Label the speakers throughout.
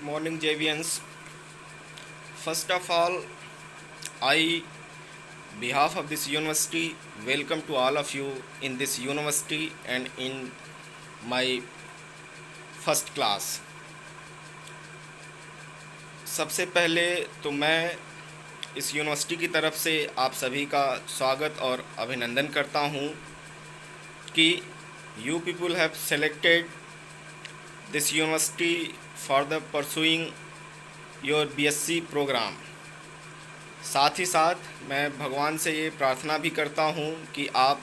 Speaker 1: Good morning, JVNs. First of all, I, behalf of this university, welcome to all of you in this university and in my first class. सबसे पहले तो मैं इस university की तरफ से आप सभी का स्वागत और अभिनंदन करता हूँ कि you people have selected this university for the pursuing your BSc program. साथ ही साथ मैं भगवान से ये प्रार्थना भी करता हूँ कि आप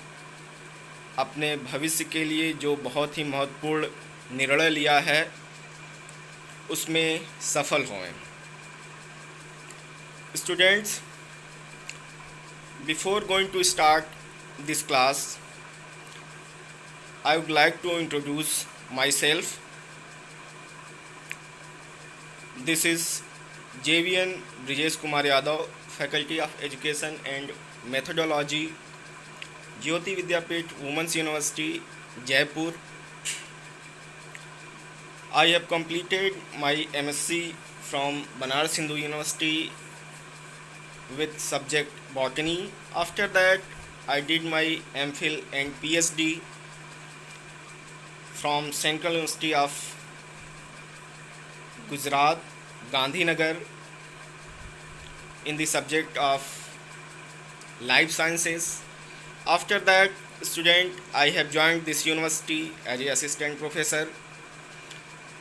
Speaker 1: अपने भविष्य के लिए जो बहुत ही महत्वपूर्ण निर्णय लिया है उसमें सफल हों. Students, before going to start this class, I would like to introduce myself. This is JVN Brijesh Kumar Yadav, faculty of education and methodology, Jyoti Vidyapeeth women's university, Jaipur. I have completed my MSc from Banaras Hindu University with subject botany. After that, I did my MPhil and PhD from Central University of Gujarat, Gandhinagar, in the subject of life sciences. After that, student, I have joined this university as an assistant professor.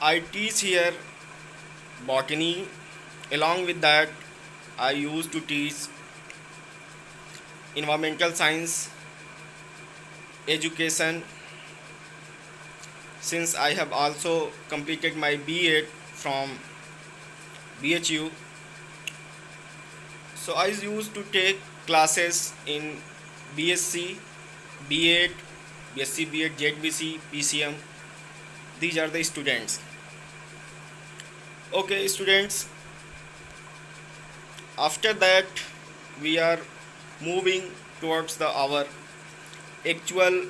Speaker 1: I teach here botany. Along with that, I used to teach environmental science, education. Since I have also completed my B.Ed from BHU, so I used to take classes in BSc, B.Ed, BSc, B.Ed, ZBC, PCM. These are the students. Okay, students, after that we are moving towards our actual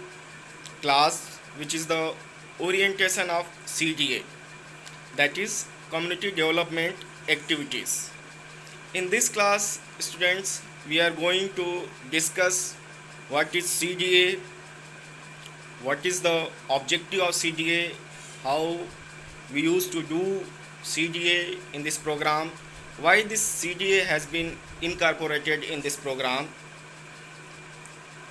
Speaker 1: class, which is the orientation of CDA, that is community development activities. In this class, students, we are going to discuss what is CDA, what is the objective of CDA, how we used to do CDA in this program, why this CDA has been incorporated in this program,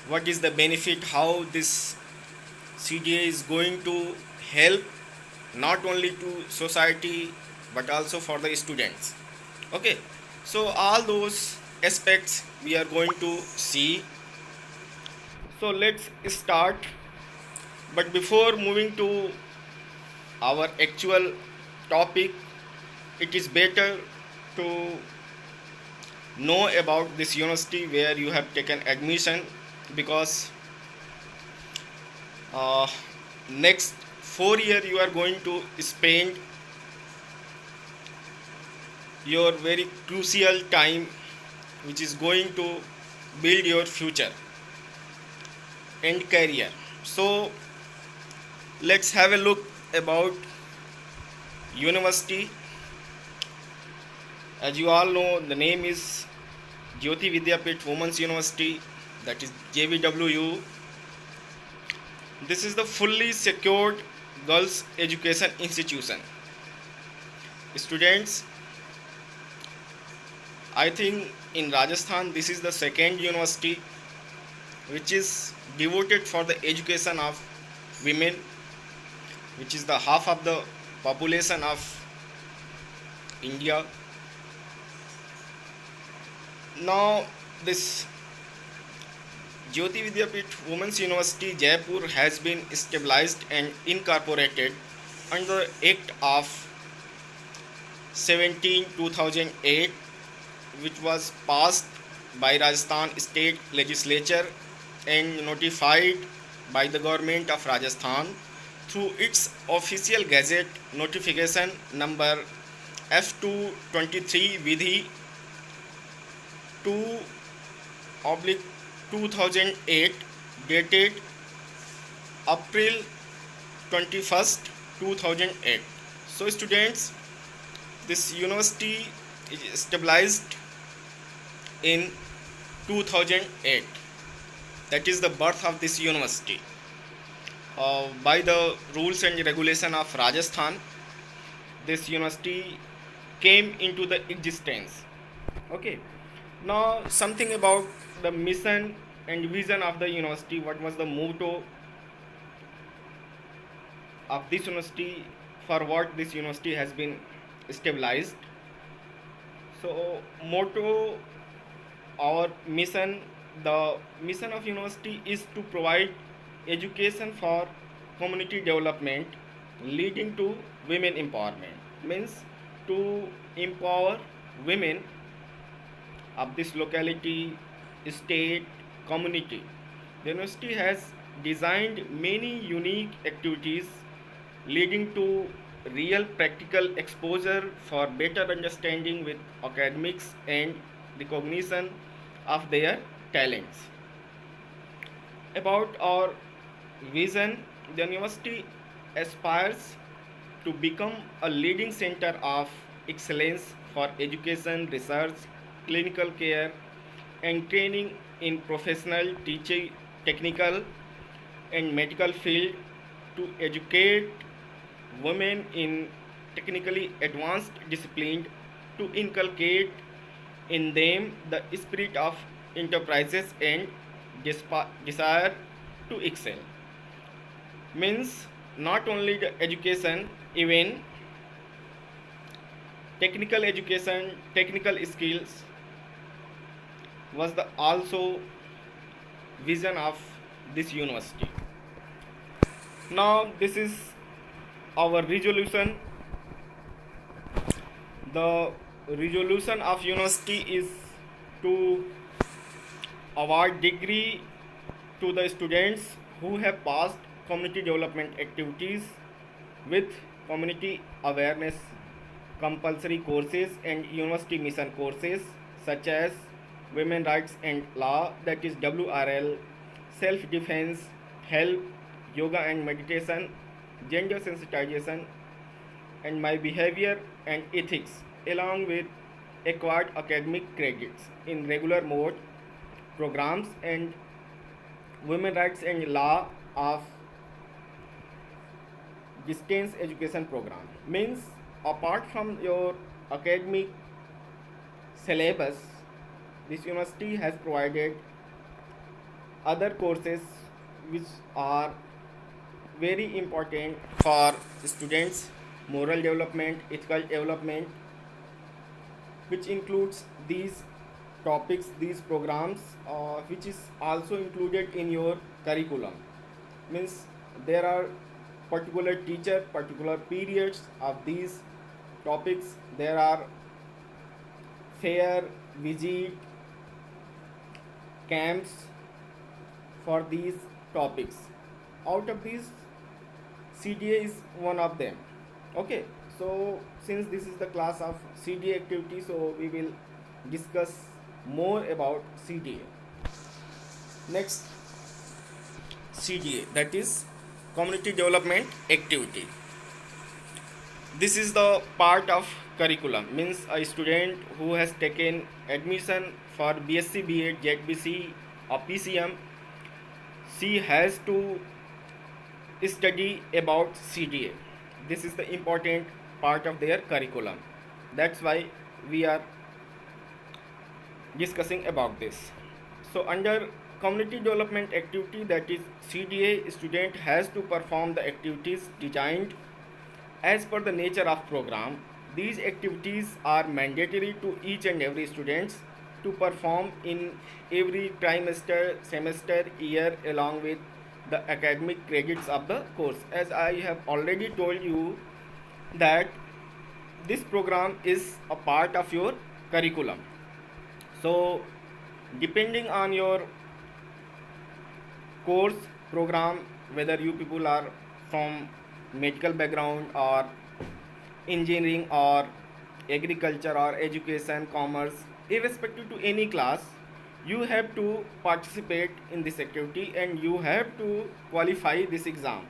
Speaker 1: what is the benefit, how this CDA is going to help not only to society but also for the students. Okay, so all those aspects we are going to see. So let's start. But before moving to our actual topic, it is better to know about this university where you have taken admission, because next 4 years you are going to spend your very crucial time, which is going to build your future and career. So let's have a look about university. As you all know, the name is Jyoti Vidyapith Women's University, that is JVWU. This is the fully secured girls education institution. Students, I think in Rajasthan this is the second university which is devoted for the education of women, which is the half of the population of India. Now this Jyoti Vidyapith Women's University Jaipur has been stabilized and incorporated under Act of 17/2008, which was passed by Rajasthan State Legislature and notified by the government of Rajasthan through its official gazette notification number F223 Vidhi 2/2008, dated April 21st, 2008. So students, This university is established in 2008. That is the birth of this university. By the rules and regulation of Rajasthan, this university came into the existence. Okay. Now something about the mission and vision of the university. What was the motto of this university, for what this university has been stabilized? So motto or mission, the mission of university is to provide education for community development leading to women empowerment, means to empower women of this locality, state, community. The university has designed many unique activities leading to real practical exposure for better understanding with academics and recognition of their talents. About our vision, the university aspires to become a leading center of excellence for education, research, clinical care, and training in professional, teaching, technical, and medical field to educate women in technically advanced disciplines, to inculcate in them the spirit of enterprises and desire to excel. Means not only the education, even technical education, technical skills was the also vision of this university. Now this is our resolution. The resolution of university is to award degree to the students who have passed community development activities with community awareness compulsory courses and university mission courses such as women rights and law, that is WRL, self defense, health, yoga and meditation, gender sensitization, and my behavior and ethics, along with acquired academic credits in regular mode programs and women rights and law of distance education program. Means apart from your academic syllabus, this university has provided other courses which are very important for students, moral development, ethical development, which includes these topics, these programs, which is also included in your curriculum. Means there are particular teacher, particular periods of these topics. There are fair, visit, camps for these topics. Out of these, CDA is one of them. Okay, so since this is the class of CDA activity, so we will discuss more about CDA. Next, CDA, that is community development activity. This is the part of curriculum. Means a student who has taken admission for BSc, B.Ed, ZBC or PCM, she has to study about CDA. This is the important part of their curriculum. That's why we are discussing about this. So under community development activity, that is CDA, student has to perform the activities designed as per the nature of program. These activities are mandatory to each and every student to perform in every trimester, semester, year, along with the academic credits of the course. As I have already told you that this program is a part of your curriculum. So depending on your course program, whether you people are from medical background or engineering or agriculture or education, commerce, irrespective to any class, you have to participate in this activity and you have to qualify this exam.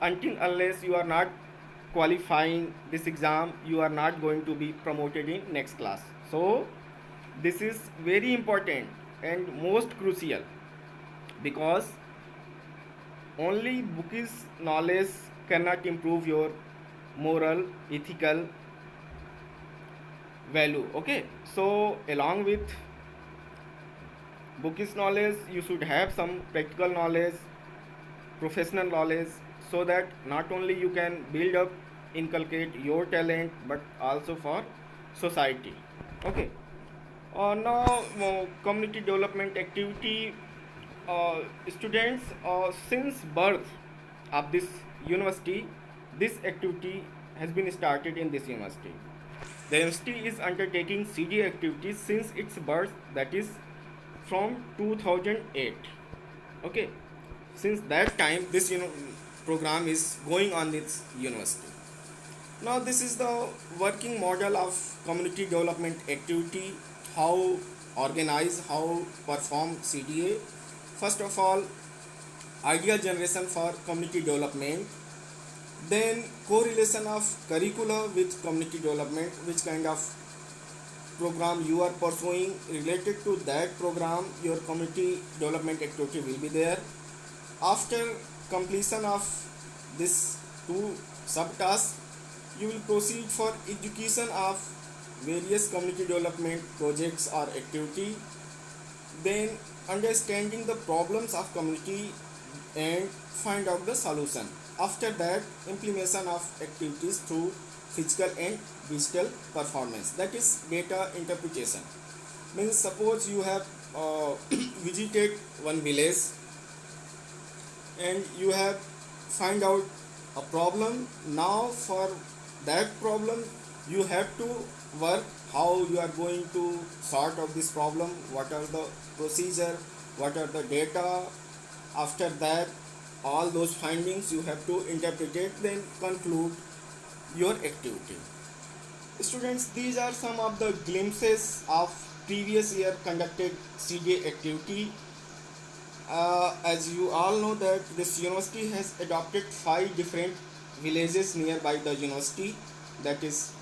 Speaker 1: Until unless you are not qualifying this exam, you are not going to be promoted in next class. So this is very important and most crucial, because only bookish knowledge cannot improve your moral, ethical value. Okay, so along with bookish knowledge, you should have some practical knowledge, professional knowledge, so that not only you can build up, inculcate your talent, but also for society. Okay. Now, community development activity. Students, since birth of this university, this activity has been started in this university. The university is undertaking CDA activities since its birth, that is from 2008. Okay, since that time, this program is going on this university. Now, this is the working model of community development activity. How organize, how perform CDA. First of all, idea generation for community development. Then correlation of curricula with community development. Which kind of program you are pursuing, related to that program, your community development activity will be there. After completion of this two subtasks, you will proceed for execution of various community development projects or activity. Then understanding the problems of community and find out the solution. After that, implementation of activities through physical and digital performance, that is data interpretation. Means suppose you have visited one village and you have find out a problem. Now for that problem you have to work, how you are going to sort out this problem, what are the procedure, what are the data. After that, all those findings you have to interpret it, then conclude your activity. Students, these are some of the glimpses of previous year conducted CDA activity. As you all know that this university has adopted 5 different villages nearby the university, that is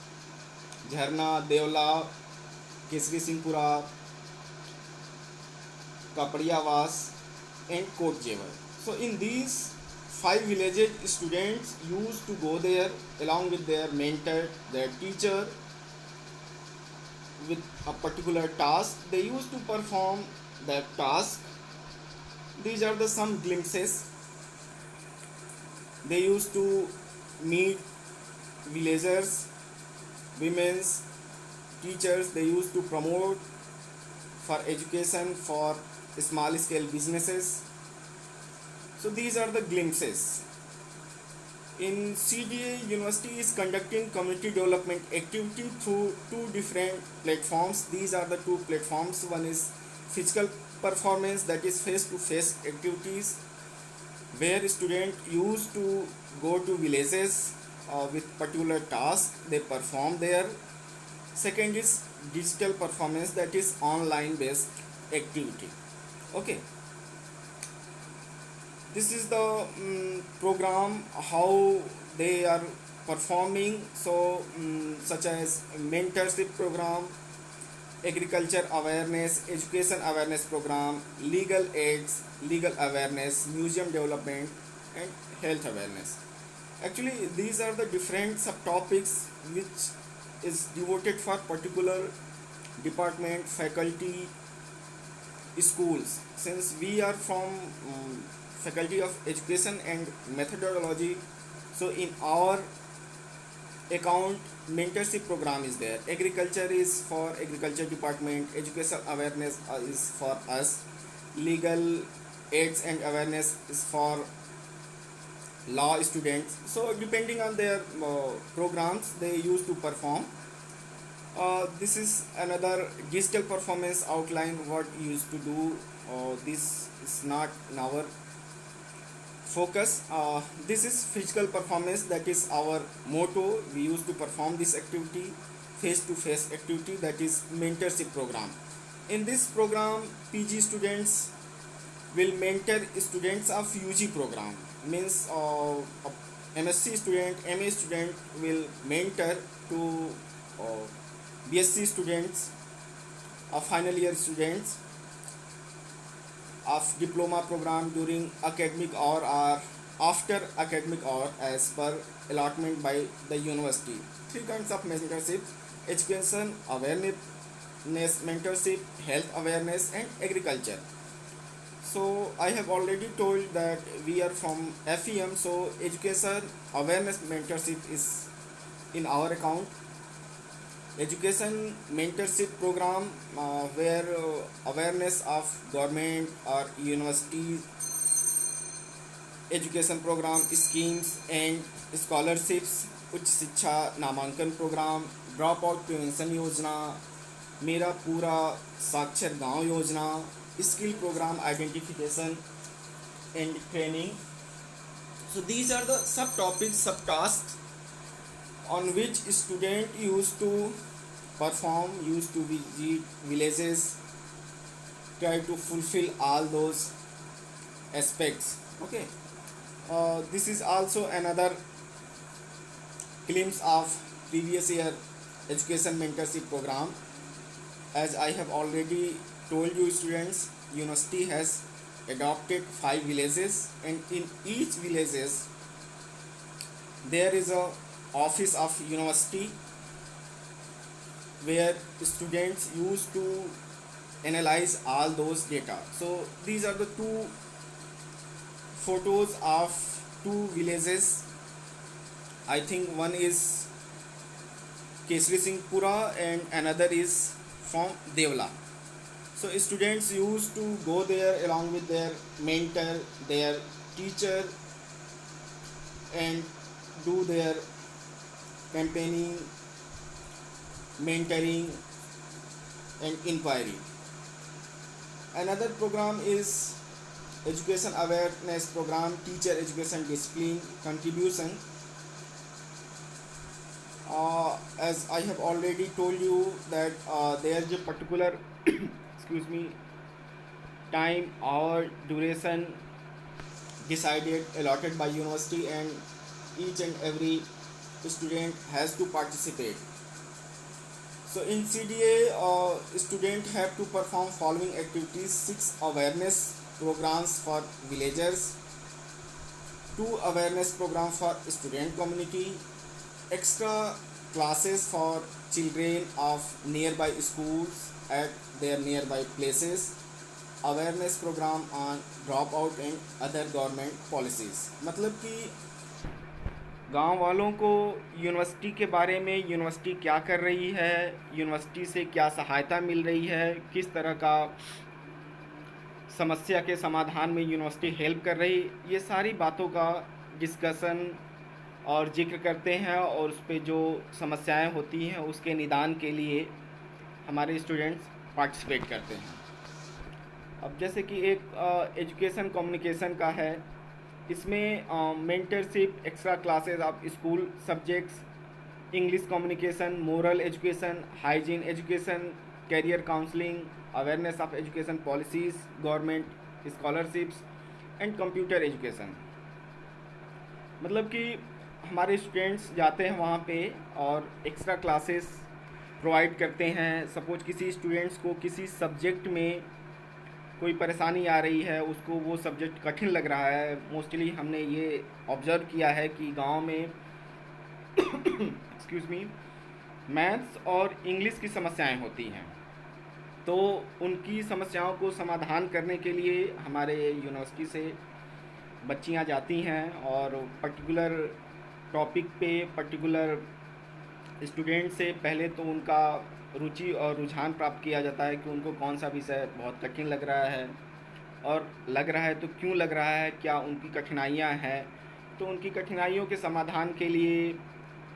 Speaker 1: Jharna, Deola, Kesri Singhpura, Kapadiyawaz and Kotjevar. So in these 5 villages, students used to go there along with their mentor, their teacher, with a particular task. They used to perform that task. These are the some glimpses. They used to meet villagers, women's, teachers. They used to promote for education for small scale businesses. So these are the glimpses. In CDA, university is conducting community development activity through 2 different platforms. These are the 2 platforms. One is physical performance, that is face to face activities, where students used to go to villages with particular tasks, they perform there. Second is digital performance, that is online based activity. Okay, this is the program, how they are performing. So such as mentorship program, agriculture awareness, education awareness program, legal aids, legal awareness, museum development and health awareness. Actually these are the different subtopics which is devoted for particular department, faculty, schools. Since we are from faculty of education and methodology, so in our account mentorship program is there. Agriculture is for agriculture department, education awareness is for us, legal aids and awareness is for law students. So depending on their programs, they used to perform. This is another digital performance outline, what you used to do. This is not in our focus. This is physical performance, that is our motto. We used to perform this activity, face to face activity, that is mentorship program. In this program, PG students will mentor students of UG program. Means MSc student, MA student will mentor to uh, BSc students or final year students of diploma program during academic hour or after academic hour as per allotment by the university. Three kinds of mentorship: education awareness mentorship, health awareness, and agriculture. So I have already told that we are from FEM, so education awareness mentorship is in our account. Education mentorship program where awareness of government or university education program schemes and scholarships, उच्च शिक्षा नामांकन programme, drop out prevention योजना, मेरा पूरा साक्षर गांव योजना, skill programme identification and training. So these are the subtopics, subtasks on which student used to perform, used to visit villages, try to fulfill all those aspects. Okay. This is also another glimpse of previous year education mentorship program. As I have already told you students, university has adopted 5 villages, and in each villages there is a office of university where students used to analyze all those data. So these are the two photos of two villages. I think one is Kesri Singhpura and another is from Devla. So students used to go there along with their mentor, their teacher, and do their campaigning, mentoring, and inquiry. Another program is education awareness program, teacher education discipline contribution. As I have already told you that there is a particular excuse me, time or duration decided, allotted by university, and each and every student has to participate. So in CDA, students have to perform following activities: 6 awareness programs for villagers, 2 awareness program for student community, extra classes for children of nearby schools at their nearby places, awareness program on dropout and other government policies. मतलब कि गांव वालों को university के बारे में, university क्या कर रही है, यूनिवर्सिटी से क्या सहायता मिल रही है, किस तरह का समस्या के समाधान में यूनिवर्सिटी हेल्प कर रही, ये सारी बातों का डिस्कशन और जिक्र करते हैं, और उस पर जो समस्याएं होती हैं उसके निदान के लिए हमारे स्टूडेंट्स पार्टिसिपेट करते हैं. अब जैसे कि एक एजुकेशन कम्युनिकेशन का है, इसमें mentorship, extra classes of school subjects, English communication, moral education, hygiene education, career counselling, awareness of education policies, government scholarships and computer education. मतलब कि हमारे स्टूडेंट्स जाते हैं वहाँ पे और एक्स्ट्रा क्लासेस प्रोवाइड करते हैं. सपोज किसी स्टूडेंट्स को किसी सब्जेक्ट में कोई परेशानी आ रही है, उसको वो सब्जेक्ट कठिन लग रहा है. मोस्टली हमने ये ऑब्ज़र्व किया है कि गांव में एक्सक्यूज़ मी, मैथ्स और इंग्लिश की समस्याएं होती हैं. तो उनकी समस्याओं को समाधान करने के लिए हमारे यूनिवर्सिटी से बच्चियां जाती हैं और पर्टिकुलर टॉपिक पे पर्टिकुलर स्टूडेंट से पहले तो उनका रुचि और रुझान प्राप्त किया जाता है कि उनको कौन सा विषय बहुत कठिन लग रहा है, और लग रहा है तो क्यों लग रहा है, क्या उनकी कठिनाइयाँ हैं. तो उनकी कठिनाइयों के समाधान के लिए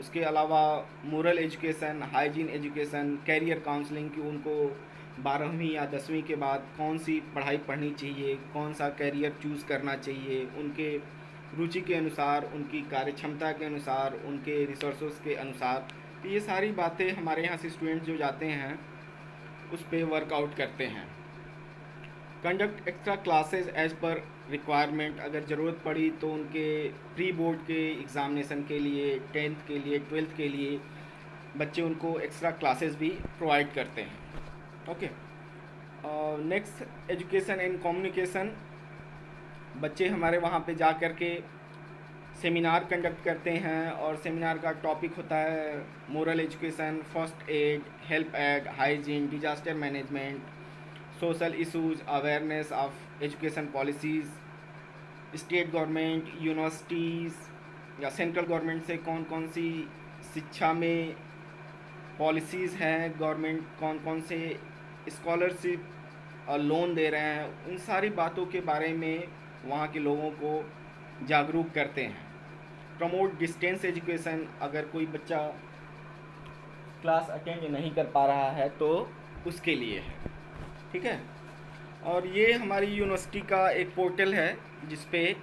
Speaker 1: उसके अलावा moral education, hygiene education, career counselling की उनको 12वीं या 10वीं के बाद कौन सी पढ़ाई पढ़नी चाहिए, कौन सा कैरियर चूज़ करना चाहिए, उनके रुचि के अनुसार, उनकी कार्यक्षमता के अनुसार, उनके रिसोर्सेज के अनुसार. तो ये सारी बातें हमारे यहाँ से स्टूडेंट्स जो जाते हैं उस पर वर्कआउट करते हैं. Conduct extra classes as per requirement, अगर ज़रूरत पड़ी तो उनके प्री बोर्ड के एग्ज़ामिनेशन के लिए, 10th के लिए, 12th के लिए बच्चे उनको एक्स्ट्रा क्लासेस भी प्रोवाइड करते हैं। Okay, next education and communication. बच्चे हमारे वहाँ पे जा कर के सेमिनार कंडक्ट करते हैं और सेमिनार का टॉपिक होता है moral education, first aid, help aid, hygiene, disaster management, social issues, awareness of education policies, state government, universities या सेंट्रल गवर्नमेंट से कौन कौन सी शिक्षा में पॉलिसीज़ हैं, गवर्नमेंट कौन कौन से स्कॉलरशिप और लोन दे रहे हैं, उन सारी बातों के बारे में वहाँ के लोगों को जागरूक करते हैं। प्रमोट डिस्टेंस एजुकेशन, अगर कोई बच्चा क्लास अटेंड नहीं कर पा रहा है तो उसके लिए है, ठीक है। और ये हमारी यूनिवर्सिटी का एक पोर्टल है जिस पे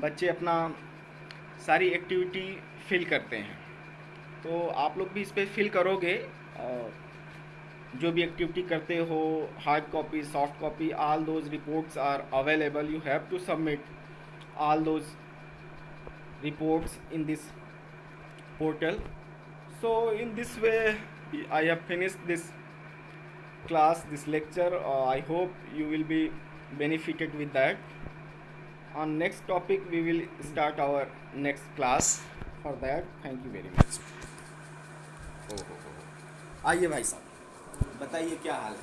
Speaker 1: बच्चे अपना सारी एक्टिविटी फिल करते हैं, तो आप लोग भी इस पे फिल करोगे। और जो भी एक्टिविटी करते हो, hard copy, soft copy, all those reports are available, you have to submit all those reports in this portal. So in this way I have finished this class, this lecture. I hope you will be benefited with that. On next topic we will start our next class. For that thank you very much. आइए भाई साहब, बताइए क्या हाल है।